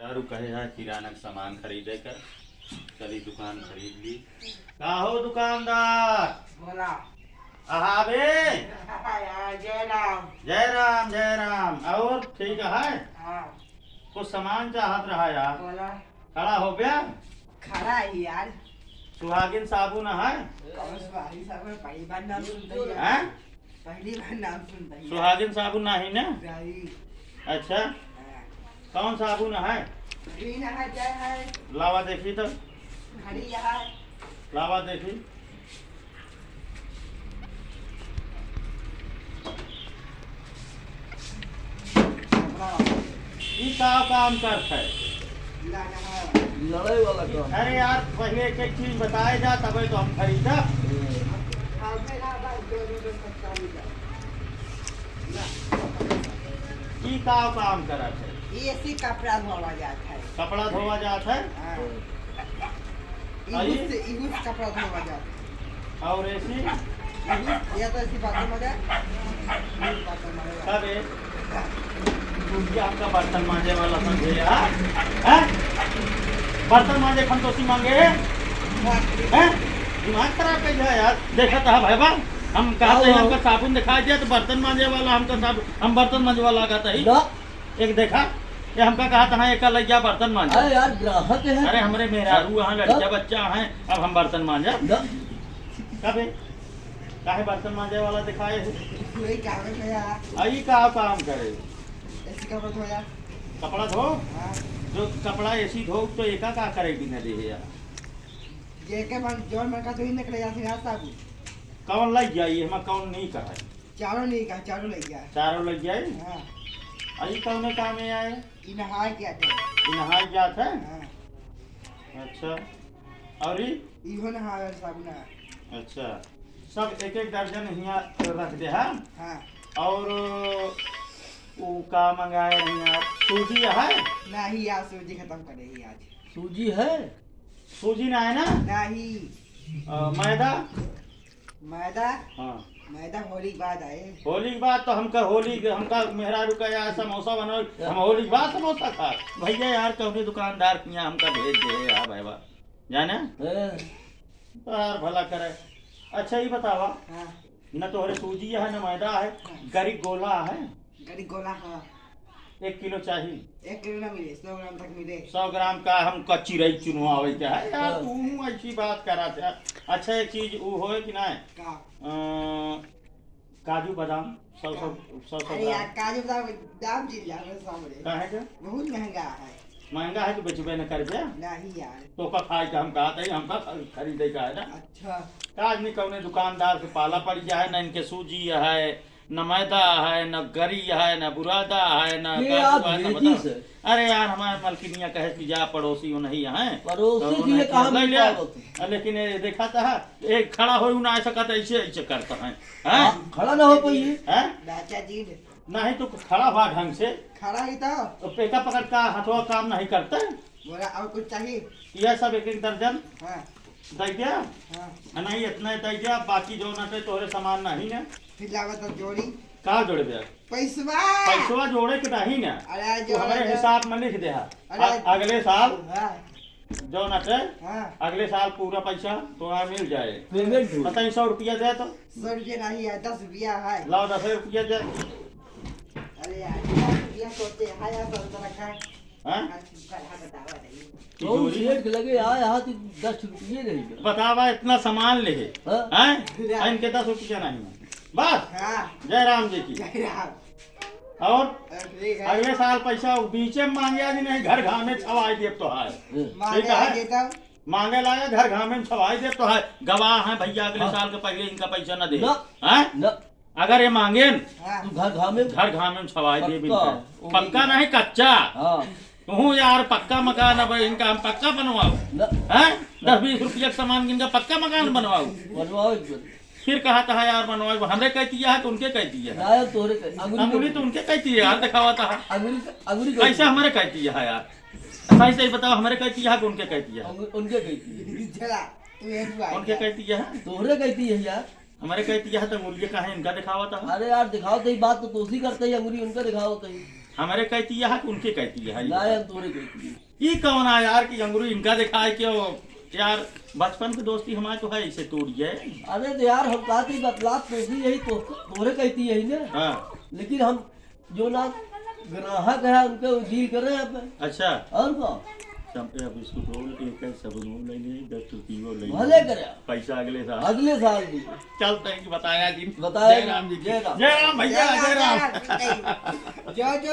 दारू कहे है किराना का सामान खरीदे कर चली दुकान खरीद ली। का हो दुकानदार? बोला अहाबे जय राम। जय राम जय राम। और ठीक है? हाँ कुछ सामान चाहत रहा यार। बोला खड़ा हो गया। खड़ा है यार। सुहागिन साबुन है? कौन सुहागिन साबुन पहली बार नाम सुनते हैं। हैं? पहली बार नाम सुनते हैं। सुहागिन साबुन नहीं ना? नहीं। अच्छा हाँ। कौन साबुन है? ग्रीन है जय है। लावा देखी तो। हरी है। लावा देखी। ई का काम करत है? लाना है। लड़ाई वाला काम। अरे यार पहले एक एक चीज बताए जा तबे तो हम खरीदा। खाने ना बस जो जो सकता ही जा। ई का काम करत है? ये ऐसी कपड़ा धोवा जाता है। कपड़ा धोवा जात है हाँ। आइए। इहुस कपड़ा धोवा जाता है। और ऐसी ये तो ऐसी बातों में जा। कब है? दूसरी आपका बर्तन मांजे वाला समझे यार? हैं? बर्तन मांजे खंतोषी मांगे हैं? दिमाग खराब कर दिया यार। देखा था भाई बा हम कहते हैं हमका साबुन दिखाई दिया तो बर्तन मांजे वाला हमका साबुन हम बर्तन मांजे वाला कहता ही एक देखा ये हमका कहा था एक लैया बर्तन मांजे। अरे यार ग्राहक है। अरे हमारे मेहरारू यहाँ लड़का बच्चा है अब हम बर्तन मांजा कब है? काहे बर्तन मांजे वाला दिखाए है? वही कागज में यार। आई का काम करे? ऐसी कपड़ा धोया। कपड़ा धो हाँ। जो कपड़ा ऐसी धो तो एका का करेगी न दे यार। ये के मन जोर मन का तो ही निकले जाते हैं साबुन। कौन लग जाइए हम कौन नहीं कहा चारों नहीं कहा चारों लग गया। चारों लग जाए। हाँ। आई कौन काम में आए? ये नहा क्या थे? नहाई जात है। हाँ। अच्छा और इहो नहा साबुन है। अच्छा सब एक एक दर्जन यहाँ रख दे है। हाँ। और वो का मंगाए यहाँ सूजी है? नहीं यार सूजी खत्म करेगी आज। सूजी है? सूजी ना है ना? नहीं। मैदा? मैदा हाँ मैदा होली के बाद आए। होली के बाद तो हमका मेहरारू का यार समोसा बनो हम होली के बाद समोसा खा भैया यार कौन दुकानदार के यहाँ हमका भेज दे यार भाई बा जाने यार भला करे। अच्छा ही बतावा हाँ। न तोहरे सूजी है न मैदा है गरी गोला है? गरी गोला हाँ। 1 किलो चाहिए। 1 किलो ना मिले 100 ग्राम तक मिले। 100 ग्राम का हम कच्ची रही चुनवावे क्या है यार तू ऐसी बात करा था। अच्छा एक चीज वो हो कि ना का काजू बादाम 100 अरे यार काजू बादाम दाम चीज यार सामने का है क्या? बहुत महंगा है। महंगा है तो बेचबे न कर दे नहीं यार। तो का खाए का हम कहा था हमका खरीदे का है ना। अच्छा। काज नहीं कौने दुकानदार से पाला पड़ जाए न इनके सूजी है न मैदा है न गरी है न बुरादा है न काजू है न बादाम। अरे यार हमारे मलकिनिया कहे कि जा पड़ोसी हो नहीं है पड़ोसी जी ने कहा ले लिया। लेकिन ये देखा था एक खड़ा हो ना ऐसा कहता ऐसे ऐसे करता है हैं? खड़ा ना हो पाइए हैं? दाचा जी नहीं तो खड़ा हुआ ढंग से खड़ा ही था। तो पेटा पकड़ का हाथों काम नहीं करते। बोला और कुछ चाहिए? यह सब एक एक दर्जन हाँ। दे दिया। हाँ। नहीं इतना दे दिया बाकी जो न थे तोहरे सामान नहीं ना फिर लागत जोड़ी का जोड़े दे पैसवा पैसवा जोड़े के नहीं ना अरे तो हमारे हिसाब में लिख दे अरे अगले साल हाँ। जो न थे हाँ। अगले साल पूरा पैसा तुम्हारा मिल जाए। पेमेंट बताइए 100 रुपया दे तो 100 रुपया नहीं है 10 रुपया है। लाओ 10 रुपया दे। अरे यार 10 रुपया सोचते हैं यार सब रखा है। हैं? बतावा नहीं। तो रेट लगे यहाँ तो 10 रुपये नहीं बतावा इतना सामान ले हाँ? हैं इनके 10 रुपया नहीं बस। हाँ। जय राम जी की। जय राम। और ठीक है। अगले साल पैसा बीचे में मांगे आदमी नहीं घर घाम में छवाई दे तो है मांगे ठीक है। आ देता हूँ। मांगे लाया घर घाम में छवाई दे तो है गवाह है भैया अगले हाँ। साल के पहले इनका पैसा न दे ना। हैं? न अगर ये मांगे हाँ। तू घर घामे घर घाम में छवाई दे पक्का। बिल्कुल पक्का नहीं कच्चा। हाँ तू यार पक्का मकान अब इनका हम पक्का बनवाओ न हैं 10-20 रुपया का सामान इनका पक्का मकान बनवाओ। बनवाओ फिर कहा था यार बनवाओ हमने कहती है तो उनके कहती है लाया तोरे अंगुली तो उनके कहती है यार दिखावा था अंगुली कैसे हमारे कहती है यार सही सही बताओ हमारे कहती है कि उनके कहती है? उनके कहती चला तू एक बार उनके कहती है तोहरे कहती है यार। हमारे कहती है तो मुर्गे का है इनका दिखावा था। अरे यार दिखाओ तो ही बात तो तोसी करते ही अंगुली उनका दिखाओ तो ही हमारे कहती है कि उनके कहती है ना हम तोरे कहती है। ये कौन है यार कि अंगूरी इनका दिखाए क्यों यार बचपन की दोस्ती हमारी तो है इसे तोड़िए। अरे तो यार हम कहती बतलात तो भी यही तो तोरे कहती है ना, हाँ लेकिन हम जो ना ग्राहक है उनके डील कर रहे हैं अब। अच्छा और क्या अब इसको रोल एक सब रोल ले ले 10 रुपये ले भले करे पैसा अगले साल अगले साल भी चलते हैं कि बताया जी बताया जय राम जी जय राम। जय राम भैया जय राम जो जो